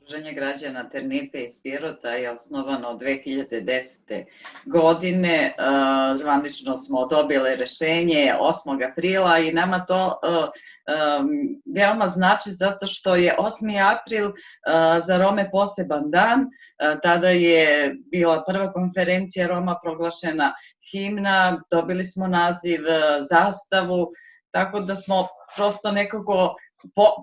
Udruženje građana Ternipe iz Pirota je osnovano 2010. godine. Zvanično smo dobili rešenje 8. aprila i nama to veoma znači zato što je 8. april za Rome poseban dan. Tada je bila prva konferencija Roma, proglašena himna, dobili smo naziv, zastavu, tako da smo prosto nekako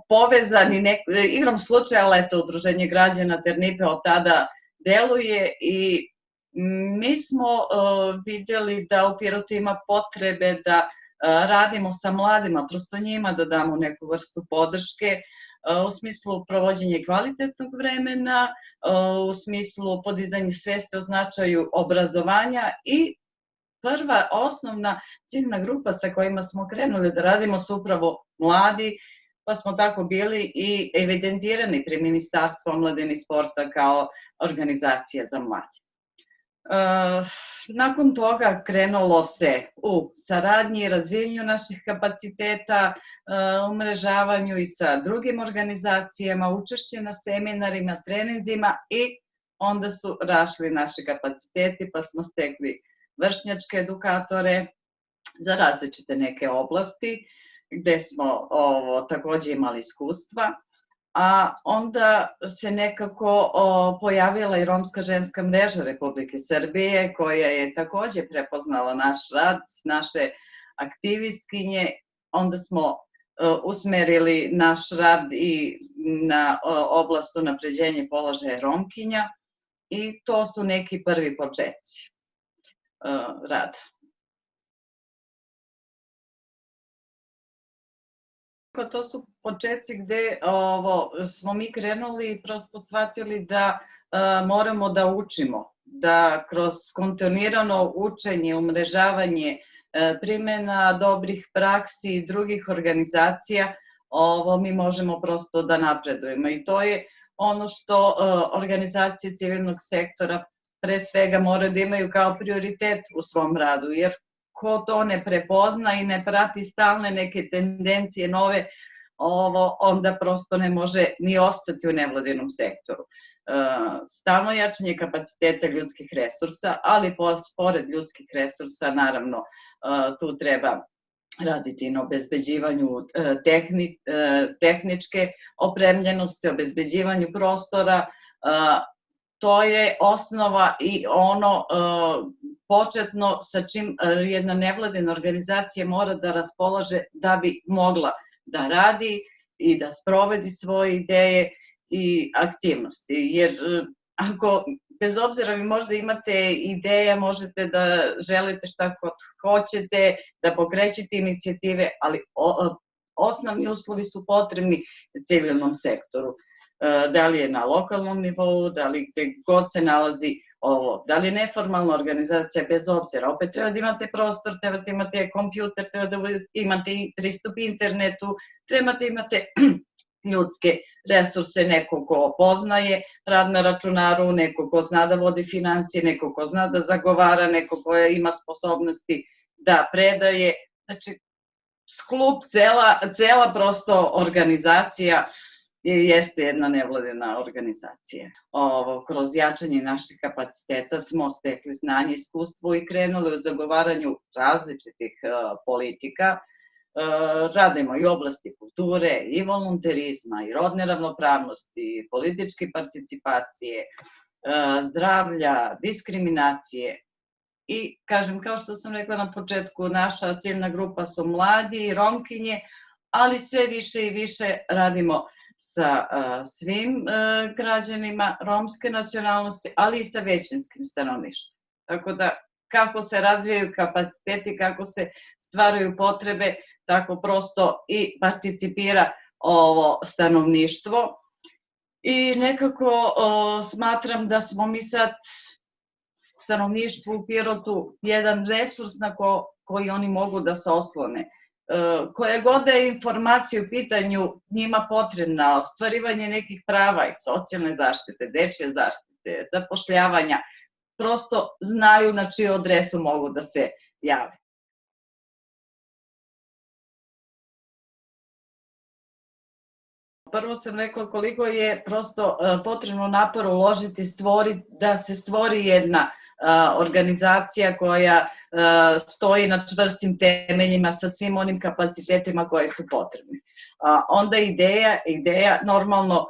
povezani igrom slučaja, ali eto, Udruženje građana Ternipe od tada deluje i mi smo vidjeli da u Pirotu ima potrebe da radimo sa mladima, prosto njima da damo neku vrstu podrške u smislu provođenja kvalitetnog vremena, u smislu podizanja svesti o značaju obrazovanja i prva osnovna ciljna grupa sa kojima smo krenuli da radimo su upravo mladi, pa smo tako bili i evidentirani pri Ministarstvu omladine i sporta kao organizacija za mlade. Nakon toga krenulo se u saradnji i razvijanju naših kapaciteta, umrežavanju i sa drugim organizacijama, učešće na seminarima, treninzima i onda su rašli naši kapaciteti pa smo stekli vršnjačke edukatore za različite neke oblasti gde smo takođe imali iskustva, a onda se nekako pojavila i Romska ženska mreža Republike Srbije koja je takođe prepoznala naš rad, naše aktivistkinje, onda smo usmerili naš rad i na oblast unapređenja položaja Romkinja i to su neki prvi početci rada. To su početci gde smo mi krenuli i prosto shvatili da moramo da učimo, da kroz kontinuirano učenje, umrežavanje, primena dobrih praksi i drugih organizacija mi možemo prosto da napredujemo. I to je ono što organizacije civilnog sektora pre svega moraju da imaju kao prioritet u svom radu, jer ko to ne prepozna i ne prati stalne neke tendencije nove, onda prosto ne može ni ostati u nevladinom sektoru. Stalno jačanje kapaciteta ljudskih resursa, ali pored ljudskih resursa, naravno, tu treba raditi na obezbeđivanju tehničke opremljenosti, obezbeđivanju prostora. To je osnova i ono početno sa čim jedna nevladina organizacija mora da raspolaže da bi mogla da radi i da sprovedi svoje ideje i aktivnosti. Jer ako, bez obzira vi možda imate ideja, možete da želite šta god hoćete, da pokrećete inicijative, ali osnovni uslovi su potrebni civilnom sektoru. Da li je na lokalnom nivou, da li gde god se nalazi ovo, da li je neformalna organizacija, bez obzira, opet treba da imate prostor, treba da imate kompjuter, treba da imate pristup internetu, treba da imate ljudske resurse, neko ko poznaje rad na računaru, neko ko zna da vodi financije, neko ko zna da zagovara, neko ko ima sposobnosti da predaje. Znači, skup, cela prosto organizacija jeste jedna nevladina organizacija. Kroz jačanje naših kapaciteta smo stekli znanje i iskustvo i krenuli u zagovaranju različitih politika. Radimo i u oblasti kulture, i volonterizma, i rodne ravnopravnosti, i političke participacije, zdravlja, diskriminacije. I, kažem, kao što sam rekla na početku, naša ciljna grupa su mladi i Romkinje, ali sve više i više radimo sa svim građanima romske nacionalnosti, ali i sa većinskim stanovništvom. Tako da, kako se razvijaju kapaciteti, kako se stvaraju potrebe, tako prosto i participira ovo stanovništvo. I nekako smatram da smo mi sad stanovništvu u Pirotu jedan resurs na koji oni mogu da se oslone. Koja god da je informacija u pitanju njima potrebna, ostvarivanje nekih prava i socijalne zaštite, dečje zaštite, zapošljavanja, prosto znaju na čiju adresu mogu da se jave. prvo sam rekla koliko je prosto potrebno napor uložiti da se stvori jedna organizacija koja stoji na čvrstim temeljima sa svim onim kapacitetima koji su potrebni. Onda ideja normalno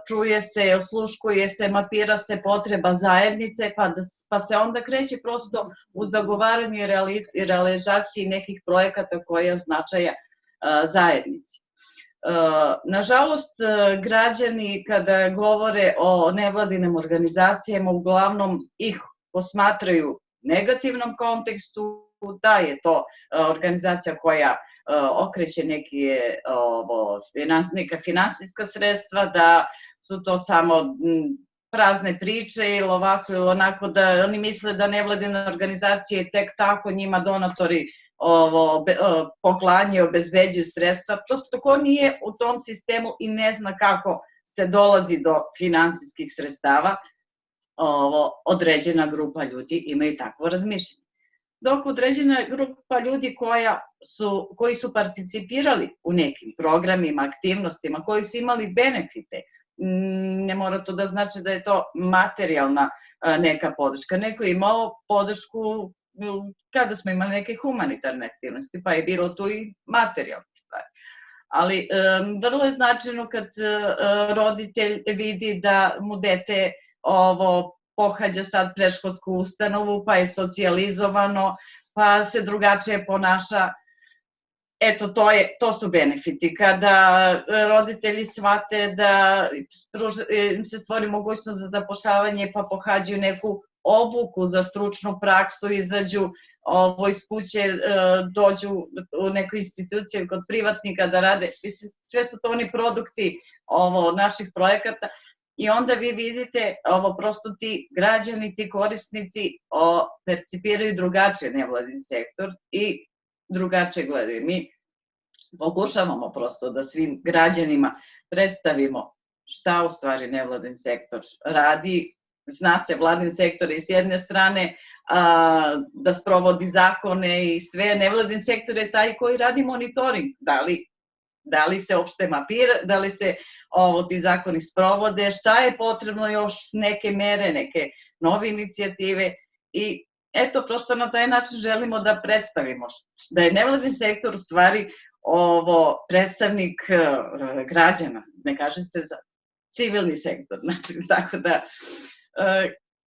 čuje se, osluškuje se, mapira se potreba zajednice, pa se onda kreće prosto u zagovaranju i realizaciji nekih projekata koje je od značaja zajednici. Nažalost, građani kada govore o nevladinim organizacijama uglavnom ih posmatraju u negativnom kontekstu, da je to organizacija koja okreće neka finansijska sredstva, da su to samo prazne priče ili ovako ili onako, da oni misle da nevladine organizacije tek tako njima donatori poklanjaju, obezbeđuju sredstva. Prosto ko nije u tom sistemu i ne zna kako se dolazi do finansijskih sredstava, određena grupa ljudi imaju takvo razmišljanje. Dok određena grupa ljudi koji su participirali u nekim programima, aktivnostima, koji su imali benefite, ne mora to da znači da je to materijalna neka podrška, neko je imao podršku kada smo imali neke humanitarne aktivnosti, pa je bilo tu i materijalne stvari. Ali vrlo je značajno kad roditelj vidi da mu dete pohađa sad predškolsku ustanovu, pa je socijalizovano, pa se drugačije ponaša. Eto, to su benefiti. Kada roditelji shvate da im se stvori mogućnost za zapošljavanje, pa pohađaju neku obuku za stručnu praksu, izađu iz kuće, dođu u neku instituciju kod privatnika da rade. Sve su to oni produkti naših projekata i onda vi vidite, prosto ti građani, ti korisnici percipiraju drugačije nevladin sektor i drugačije gledaju. Mi pokušavamo prosto da svim građanima predstavimo šta u stvari nevladin sektor radi. Zna se vladin sektor i s jedne strane da sprovodi zakone i sve. Nevladin sektor je taj koji radi monitoring. Da li se opšte mapira, da li se ti zakoni sprovode, šta je potrebno još, neke mere, neke nove inicijative. I eto, prosto na taj način želimo da predstavimo da je nevladin sektor u stvari predstavnik građana, ne kaže se za civilni sektor. Znači, tako da,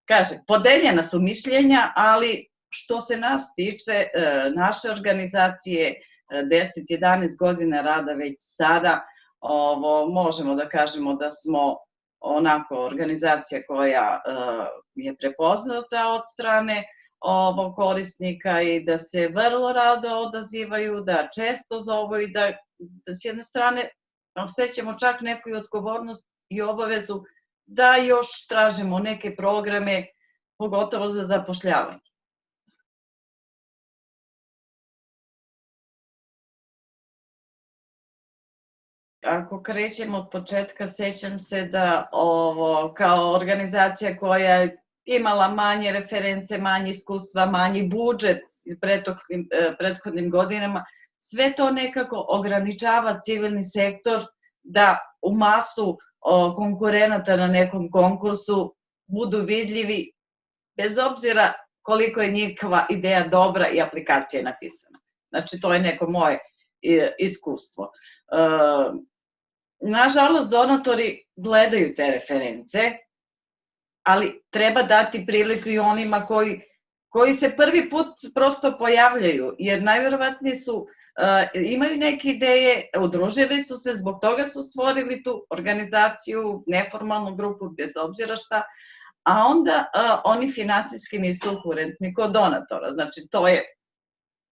kažem, podeljena su mišljenja, ali što se nas tiče, naše organizacije, 10-11 godina rada već sada, možemo da kažemo da smo onako organizacija koja je prepoznata od strane korisnika i da se vrlo rado odazivaju, da često zovu i da s jedne strane osjećamo čak neku odgovornost i obavezu da još tražimo neke programe, pogotovo za zapošljavanje. Ako krećemo od početka, sećam se da kao organizacija koja je imala manje reference, manje iskustva, manji budžet prethodnim godinama, sve to nekako ograničava civilni sektor da u masu konkurenata na nekom konkursu budu vidljivi, bez obzira koliko je njihova ideja dobra i aplikacija napisana. Znači, to je neko moje iskustvo. Nažalost, donatori gledaju te reference, ali treba dati priliku i onima koji se prvi put prosto pojavljaju, jer najverovatnije imaju neke ideje, udružili su se, zbog toga su stvorili tu organizaciju, neformalnu grupu, bez obzira šta, a onda oni finansijski nisu kurentni kod donatora. Znači, to je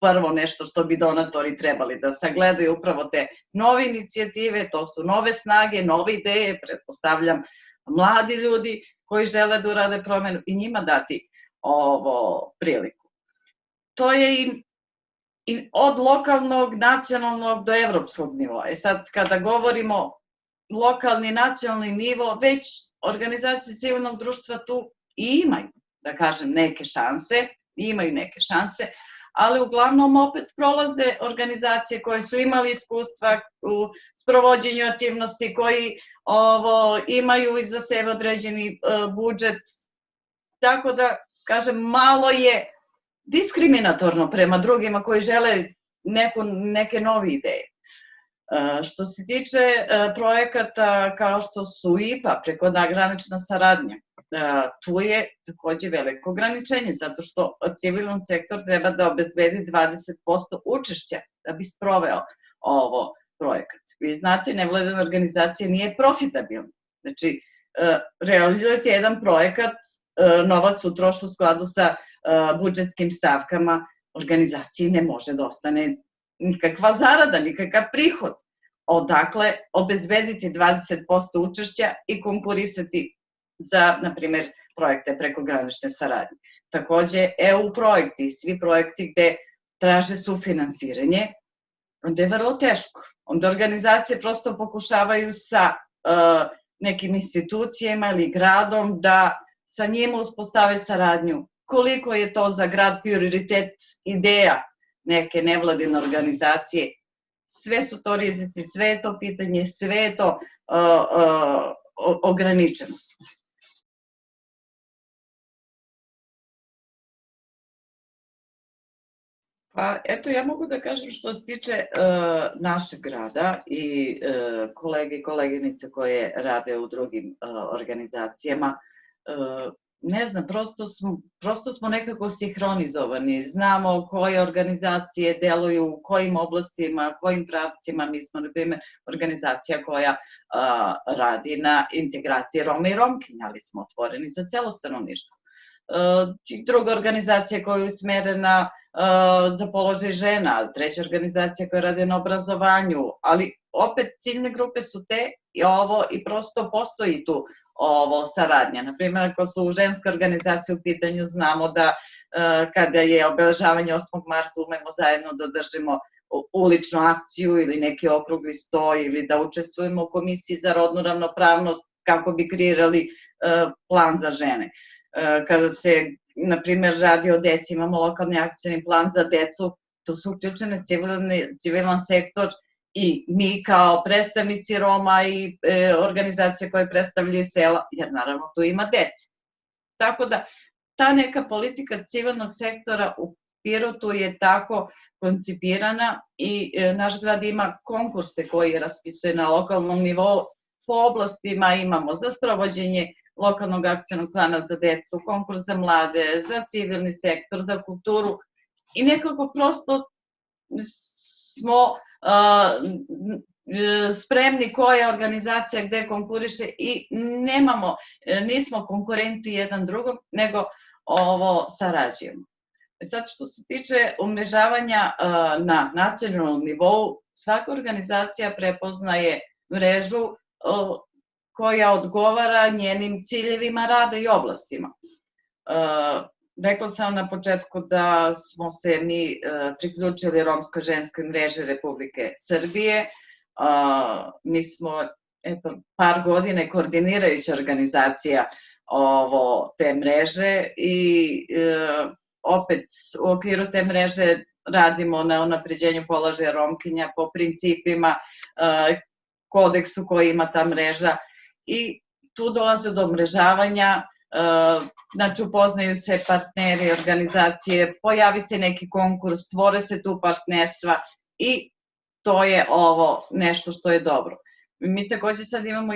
prvo nešto što bi donatori trebali da sagledaju, upravo te nove inicijative, to su nove snage, nove ideje, pretpostavljam mladi ljudi koji žele da urade promenu i njima dati priliku. To je i od lokalnog, nacionalnog do evropskog nivoa. Sad, kada govorimo lokalni, nacionalni nivo, već organizacije civilnog društva tu i imaju, da kažem, neke šanse, ali uglavnom opet prolaze organizacije koje su imali iskustva u sprovođenju aktivnosti, koji imaju iza sebe određeni budžet, tako da, kažem, malo je diskriminatorno prema drugima koji žele neke nove ideje. Što se tiče projekata kao što su IPA, prekogranična saradnja, tu je takođe veliko ograničenje, zato što civilan sektor treba da obezbedi 20% učešća da bi sproveo ovo projekat. Vi znate, nevladina organizacija nije profitabilna. Znači, realizujete jedan projekat, novac utroši u skladu sa budžetskim stavkama, organizaciji ne može da ostane nikakva zarada, nikakav prihod. Odakle obezbediti 20% učešća i konkurisati za, na primjer, projekte prekogranične saradnje. Takođe, EU projekti i svi projekti gde traže sufinansiranje, onda je vrlo teško. Onda organizacije prosto pokušavaju sa nekim institucijama ili gradom da sa njima uspostave saradnju. Koliko je to za grad prioritet ideja neke nevladine organizacije, sve su to rizici, sve je to pitanje, sve je to ograničenost. Pa eto, ja mogu da kažem što se tiče našeg grada i kolege i koleginice koje rade u drugim organizacijama, ne znam, prosto smo nekako sinhronizovani, znamo koje organizacije deluju u kojim oblastima, kojim pravcima. Mi smo, na primjer, organizacija koja radi na integraciji Roma i Romkinja, ali smo otvoreni za celo stanovništvo. Druga organizacija koja je usmerena za položaj žena, treća organizacija koja radi na obrazovanju, ali opet ciljne grupe su te i prosto postoji tu saradnja. Naprimjer, ako su ženske organizacije u pitanju, znamo da kada je obeležavanje 8. marta umemo zajedno da držimo uličnu akciju ili neki okrugli sto ili da učestvujemo u komisiji za rodnu ravnopravnost kako bi kreirali plan za žene. Kada se, na primjer, radi o deci, imamo lokalni akcioni plan za decu, tu su uključene civilan sektor i mi kao predstavnici Roma i organizacije koje predstavljaju sela, jer naravno tu ima dece. Tako da, ta neka politika civilnog sektora u Pirotu je tako koncipirana i naš grad ima konkurse koji raspisuje na lokalnom nivou. Po oblastima imamo za sprovođenje lokalnog akcionog plana za decu, konkurs za mlade, za civilni sektor, za kulturu i nekako prosto smo spremni koja organizacija gde konkuriše i nismo konkurenti jedan drugom, nego sarađujemo. Sad što se tiče umrežavanja na nacionalnom nivou, svaka organizacija prepoznaje mrežu koja odgovara njenim ciljevima rada i oblastima. Rekla sam na početku da smo se mi priključili Romskoj ženskoj mreži Republike Srbije. Mi smo par godine koordinirajuća organizacija te mreže i opet u okviru te mreže radimo na unapređenju položaja Romkinja po principima, kodeksu koji ima ta mreža i tu dolaze do umrežavanja. Znači, upoznaju se partneri, organizacije, pojavi se neki konkurs, stvore se tu partnerstva i to je nešto što je dobro. Mi takođe sad imamo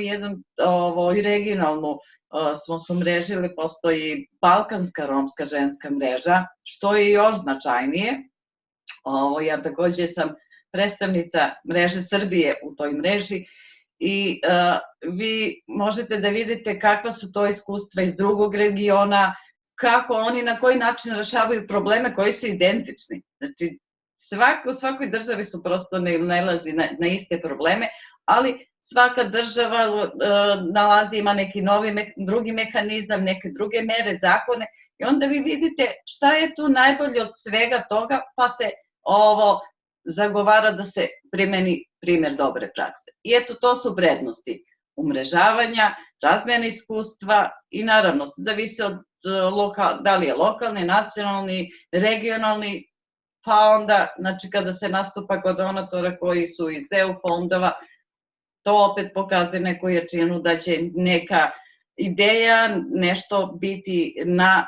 i regionalnu smo se umrežili, postoji Balkanska romska ženska mreža, što je još značajnije. Ja takođe sam predstavnica mreže Srbije u toj mreži i vi možete da vidite kakva su to iskustva iz drugog regiona, kako oni na koji način rešavaju probleme koji su identični. Znači, u svakoj državi su prosto nailazi na iste probleme, ali svaka država ima neki drugi mehanizam, neke druge mere, zakone i onda vi vidite šta je tu najbolje od svega toga, pa se zagovara da se primeni primer dobre prakse. I eto, to su vrednosti umrežavanja, razmjene iskustva i naravno, zavisi od da li je lokalni, nacionalni, regionalni, pa onda, znači, kada se nastupa kod donatora koji su iz EU fondova, to opet pokazuje neku jačinu da će neka ideja nešto biti na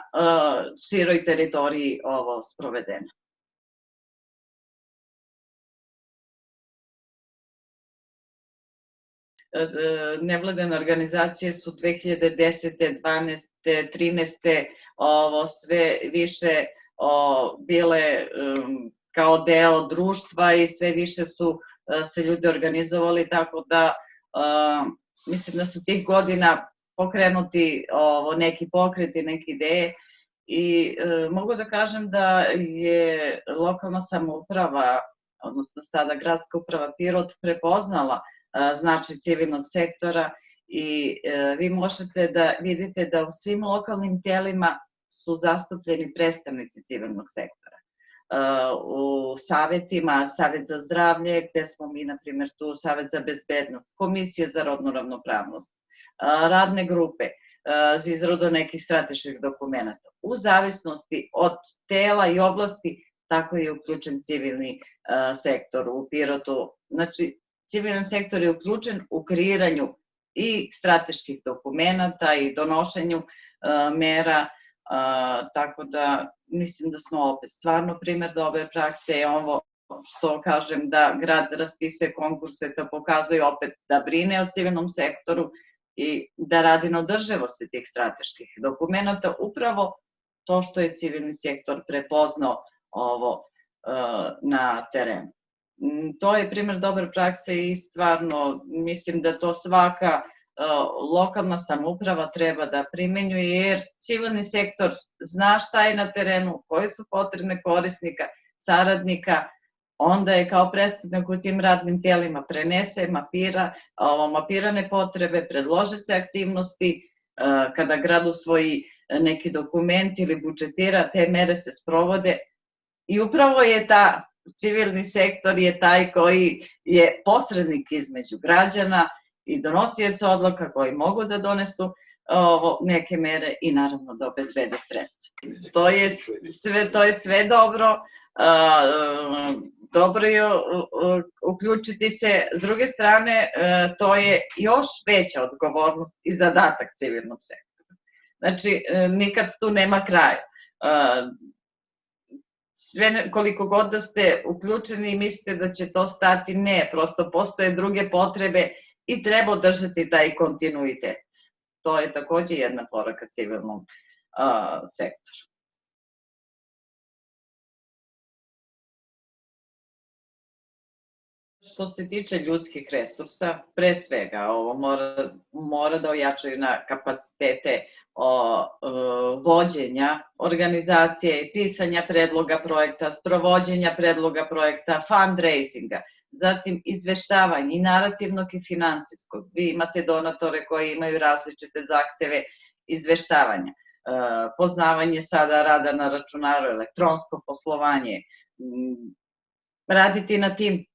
široj teritoriji ovo sprovedena. Nevladine organizacije su 2010. 12. 13. ovo sve više bile kao deo društva i sve više su se ljudi organizovali, tako da mislim da su tih godina pokrenuti neki pokreti, neke ideje i mogu da kažem da je lokalna samouprava, odnosno sada gradska uprava Pirot prepoznala značaj civilnog sektora i vi možete da vidite da u svim lokalnim telima su zastupljeni predstavnici civilnog sektora. U savetima, Savet za zdravlje, gde smo mi, na primjer, tu Savet za bezbednost, Komisije za rodnu ravnopravnost, radne grupe za izradu nekih strateških dokumenta. U zavisnosti od tela i oblasti, tako je uključen civilni sektor u Pirotu. Znači, civilni sektor je uključen u kreiranju i strateških dokumenta i donošenju mera, tako da mislim da smo opet stvarno primer dobre prakse i ovo što kažem da grad raspisuje konkurse, to pokazuje opet da brine o civilnom sektoru i da radi na održivosti tih strateških dokumenta, upravo to što je civilni sektor prepoznao ovo na terenu. To je primer dobre prakse i stvarno mislim da to svaka lokalna samouprava treba da primenjuje, jer civilni sektor zna šta je na terenu, koje su potrebne korisnika, saradnika, onda je kao predstavnik u tim radnim tijelima prenese, mapirane potrebe, predlože se aktivnosti, kada grad usvoji neki dokument ili budžetira, te mere se sprovode i upravo je civilni sektor je taj koji je posrednik između građana i donosioca odluka koji mogu da donesu neke mere i naravno da obezbede sredstva. To je sve dobro, dobro je uključiti se. S druge strane, to je još veća odgovornost i zadatak civilnog sektora. Znači, nikad tu nema kraja. Sve koliko god da ste uključeni i mislite da će to stati, ne, prosto postoje druge potrebe i treba održati taj kontinuitet. To je takođe jedna poruka civilnom sektoru. Što se tiče ljudskih resursa, pre svega ovo mora da ojačaju na kapacitete vođenja organizacije, pisanja predloga projekta, sprovođenja predloga projekta, fundraisinga, zatim izveštavanje i narativnog i finansijskog. Vi imate donatore koji imaju različite zahteve izveštavanja, poznavanje sada rada na računaru, elektronsko poslovanje, raditi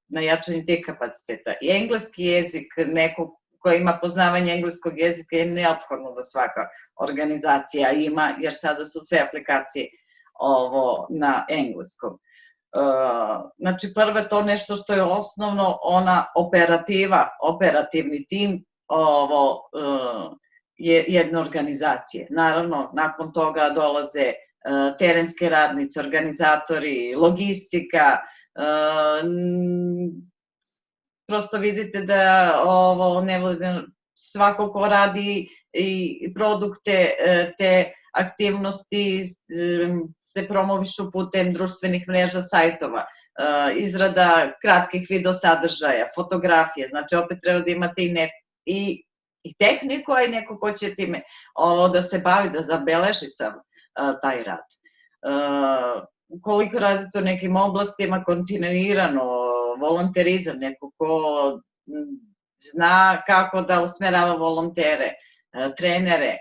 na jačanju tih kapaciteta. I engleski jezik, neko ko ima poznavanje engleskog jezika je neophodno da svaka organizacija ima, jer sada su sve aplikacije na engleskom. Znači, prvo je to nešto što je osnovno, ona operativni tim je jedne organizacije. Naravno, nakon toga dolaze terenske radnice, organizatori, logistika, prosto vidite da svako ko radi i produkte, te aktivnosti se promovišu putem društvenih mreža, sajtova, izrada kratkih video sadržaja, fotografije, znači opet treba da imate i tehniku, a i neko ko će time da se bavi, da zabeleži sam taj rad. Ukoliko radite u nekim oblastima, kontinuirano, volonterizam, neko ko zna kako da usmerava volontere, trenere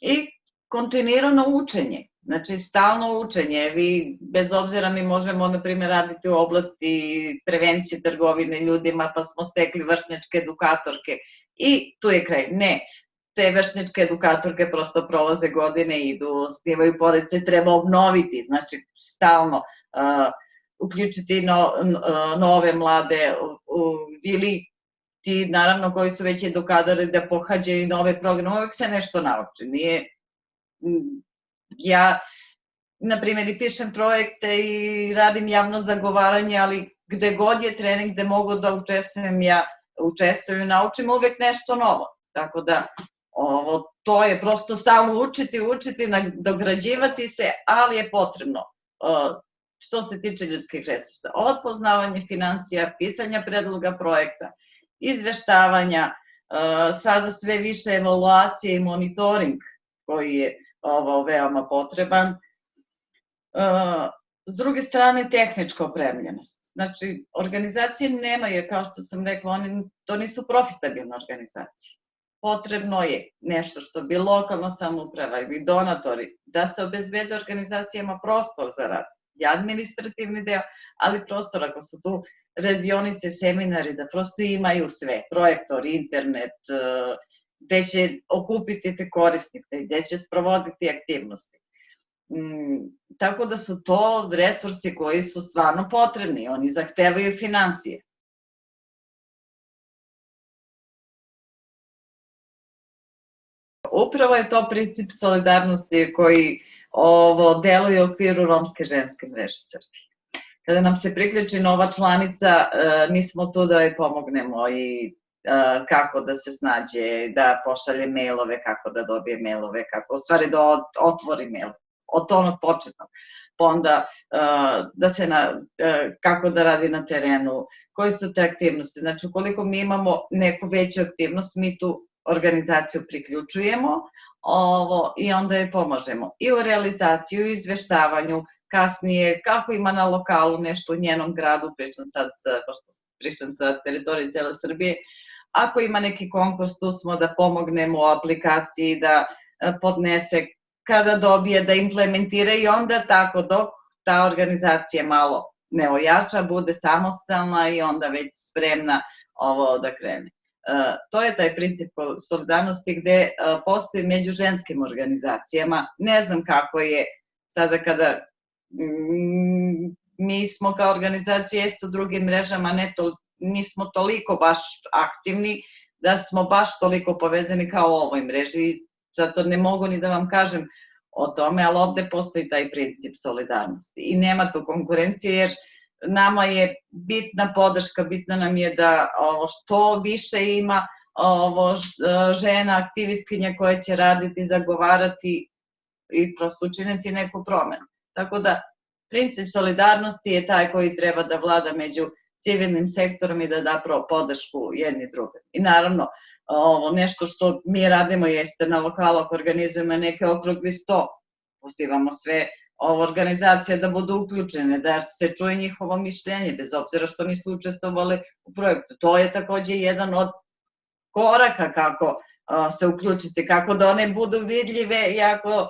i kontinuirano učenje, znači stalno učenje. Vi, bez obzira, mi možemo, na primjer, raditi u oblasti prevencije trgovine ljudima, pa smo stekli vršnjačke edukatorke i tu je kraj. Ne, te vršnjačke edukatorke prosto prolaze godine, idu, snimaju porodice, treba obnoviti, znači stalno uključiti nove mlade ili ti naravno koji su već edukatori da pohađaju nove programe, uvek se nešto nauči. Ja, na primjer, i pišem projekte i radim javno zagovaranje, ali gde god je trening gde mogu da učestvujem, ja učestvujem i naučim uvek nešto novo. Tako da, to je prosto stalno učiti, dograđivati se, ali je potrebno, što se tiče ljudskih resursa, od poznavanja finansija, pisanja predloga projekta, izveštavanja, sada sve više evaluacije i monitoring koji je veoma potreban. S druge strane, tehnička opremljenost. Znači, organizacije nemaju, kao što sam rekla, to nisu profitabilne organizacije. Potrebno je nešto što bi lokalna samouprava ili donatori, da se obezbede organizacijama prostor za rad, i administrativni deo, ali prostor, ako su tu radionice, seminari, da prosto imaju sve, projektor, internet, gde će okupiti te korisnike, gde će sprovoditi aktivnosti. Tako da su to resursi koji su stvarno potrebni, oni zahtevaju finansije. Upravo je to princip solidarnosti koji deluje u okviru Romske ženske mreže Srbije. Kada nam se priključi nova članica, mi smo tu da joj pomognemo i kako da se snađe, da pošalje mailove, kako da dobije mailove, kako u stvari da otvori mail, od onog početnog. Pa onda kako da radi na terenu, koje su te aktivnosti. Znači, ukoliko mi imamo neku veću aktivnost, mi tu organizaciju priključujemo i onda joj pomožemo. I u realizaciji, u izveštavanju, kasnije, kako ima na lokalu nešto u njenom gradu, pričam sa teritorije cele Srbije, ako ima neki konkurs, tu smo da pomognemo u aplikaciji, da podnese, kada dobije, da implementira i onda tako dok ta organizacija malo ne ojača, bude samostalna i onda već spremna da krene. To je taj princip solidarnosti gde postoji među ženskim organizacijama. Ne znam kako je sada kada mi smo kao organizacija jeste u drugim mrežama, nismo toliko baš aktivni da smo baš toliko povezani kao u ovoj mreži. Zato ne mogu ni da vam kažem o tome, ali ovde postoji taj princip solidarnosti i nema tu konkurencije jer nama je bitna podrška, bitna nam je da što više ima žena, aktivistkinja koje će raditi, zagovarati i prosto učiniti neku promenu. Tako da, princip solidarnosti je taj koji treba da vlada među civilnim sektorom i da da podršku jedni drugim. I naravno, nešto što mi radimo jeste na lokalu, ako organizujemo neke okrugli sto, pozivamo sve organizacije da budu uključene, da se čuje njihovo mišljenje, bez obzira što nisu učestvovali u projektu. To je takođe jedan od koraka kako se uključiti, kako da one budu vidljive, iako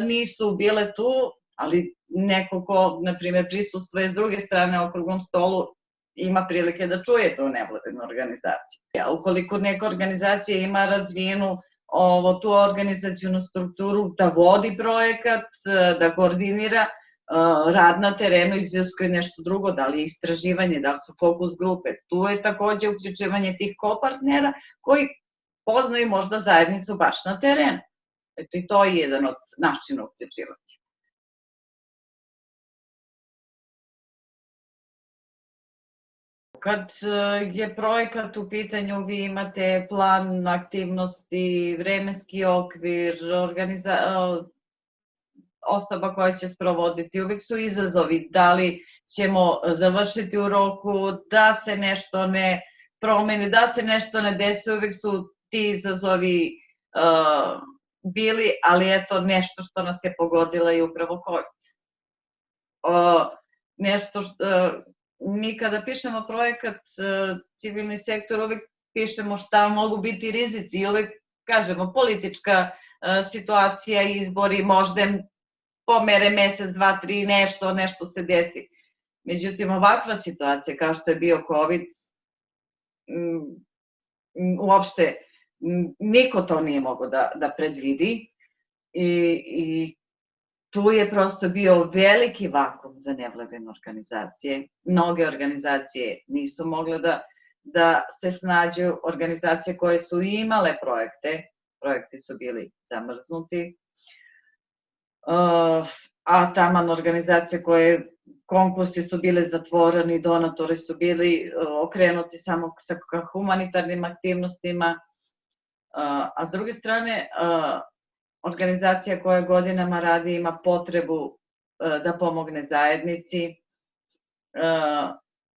nisu bile tu, ali neko ko, na primjer, prisustuje s druge strane okruglom stolu, ima prilike da čuje tu nevladinu organizaciju. Ukoliko neka organizacija ima razvijenu tu organizacijonu strukturu, da vodi projekat, da koordinira rad na terenu, iziskuje nešto drugo, da li je istraživanje, da li su fokus grupe. Tu je takođe uključivanje tih kopartnera koji poznaju možda zajednicu baš na terenu. Eto i to je jedan od načina uključivanja. Kad je projekat u pitanju, vi imate plan aktivnosti, vremenski okvir, osoba koja će sprovoditi. Uvek su izazovi da li ćemo završiti u roku, da se nešto ne promeni, da se nešto ne desi. Uvek su ti izazovi bili, ali eto nešto što nas je pogodila je upravo COVID. Nešto što mi kada pišemo projekat civilni sektor, uvek pišemo šta mogu biti rizici i uvek kažemo politička situacija, izbori, možda pomere mesec, dva, tri, nešto se desi. Međutim, ovakva situacija kao što je bio COVID, uopšte niko to nije mogao da predvidi i tu je prosto bio veliki vakum za nevladine organizacije. Mnoge organizacije nisu mogle da se snađu, organizacije koje su imale projekti su bili zamrznuti, a taman organizacije koje konkursi su bili zatvoreni, donatori su bili okrenuti samo ka humanitarnim aktivnostima, a s druge strane organizacija koja godinama radi ima potrebu da pomogne zajednici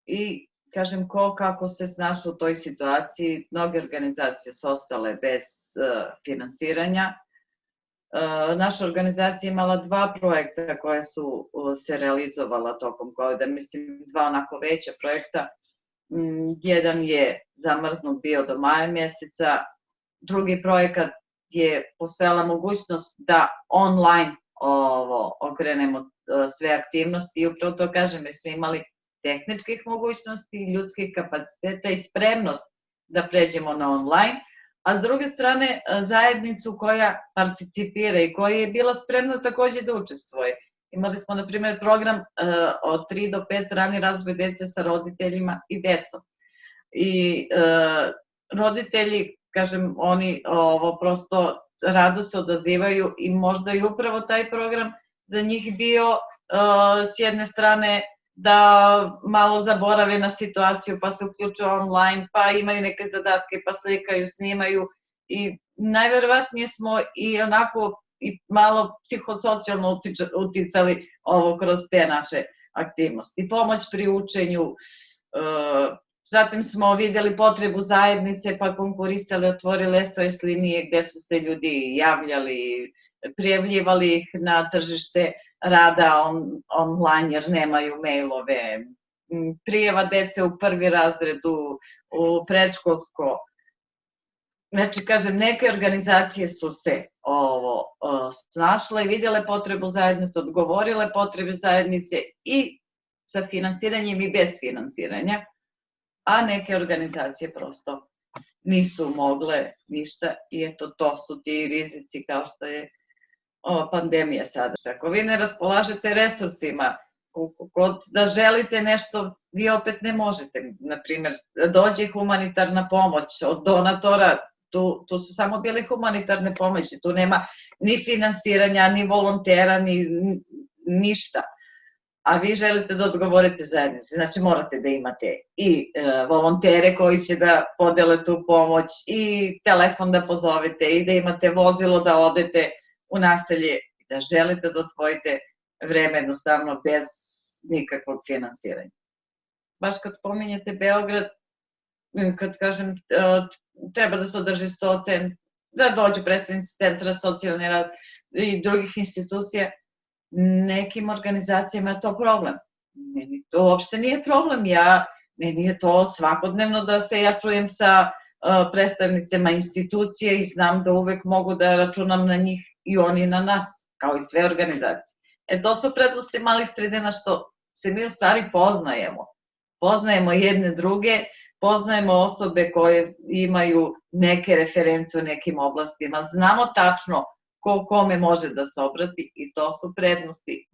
i kažem ko kako se snašao u toj situaciji. Mnoge organizacije su ostale bez finansiranja. Naša organizacija imala 2 projekta koje su se realizovala tokom COVID-a, mislim 2 onako veća projekta. Jedan je zamrznut bio do maja mjeseca, drugi projekat je postojala mogućnost da online okrenemo sve aktivnosti i upravo to kažem jer smo imali tehničkih mogućnosti, ljudskih kapaciteta i spremnost da pređemo na online, a s druge strane zajednicu koja participira i koja je bila spremna takođe da učestvuje. Imali smo, na primjer, program od 3 do 5 rani razvoj dece sa roditeljima i decom. I roditelji, kažem, oni prosto rado se odazivaju i možda i upravo taj program za njih bio s jedne strane da malo zaborave na situaciju pa se uključuju online, pa imaju neke zadatke, pa slikaju, snimaju i najverovatnije smo i onako i malo psihosocijalno uticali ovo kroz te naše aktivnosti. Pomoć pri učenju, zatim smo vidjeli potrebu zajednice pa konkurisali, otvorili SOS linije gde su se ljudi javljali, prijavljivali ih na tržište rada online jer nemaju mailove, prijava dece u 1. razredu, u predškolsko. Znači, kažem, neke organizacije su se snašle i vidjele potrebu zajednice, odgovorile potrebe zajednice i sa finansiranjem i bez finansiranja, a neke organizacije prosto nisu mogle ništa i eto to su ti rizici kao što je pandemija sada. Ako vi ne raspolažete resursima, da želite nešto, vi opet ne možete. Naprimjer, dođe humanitarna pomoć od donatora, tu su samo bile humanitarne pomoći, tu nema ni finansiranja, ni volontera, ni ništa. A vi želite da odgovorite zajednici, znači morate da imate i volontere koji će da podele tu pomoć i telefon da pozovete i da imate vozilo da odete u naselje i da želite da odvojite vreme jednostavno bez nikakvog finansiranja. Baš kad pominjete Beograd, kad kažem treba da se održi 100%, da dođu predstavnici centra socijalni rad i drugih institucija, nekim organizacijama je to problem. Meni to uopšte nije problem, meni je to svakodnevno da se ja čujem sa predstavnicima institucije i znam da uvek mogu da računam na njih i oni na nas, kao i sve organizacije. To su prednosti malih sredina što se mi u stvari poznajemo. Poznajemo jedne druge, poznajemo osobe koje imaju neke reference u nekim oblastima, znamo tačno ko kome može da se obrati i to su prednosti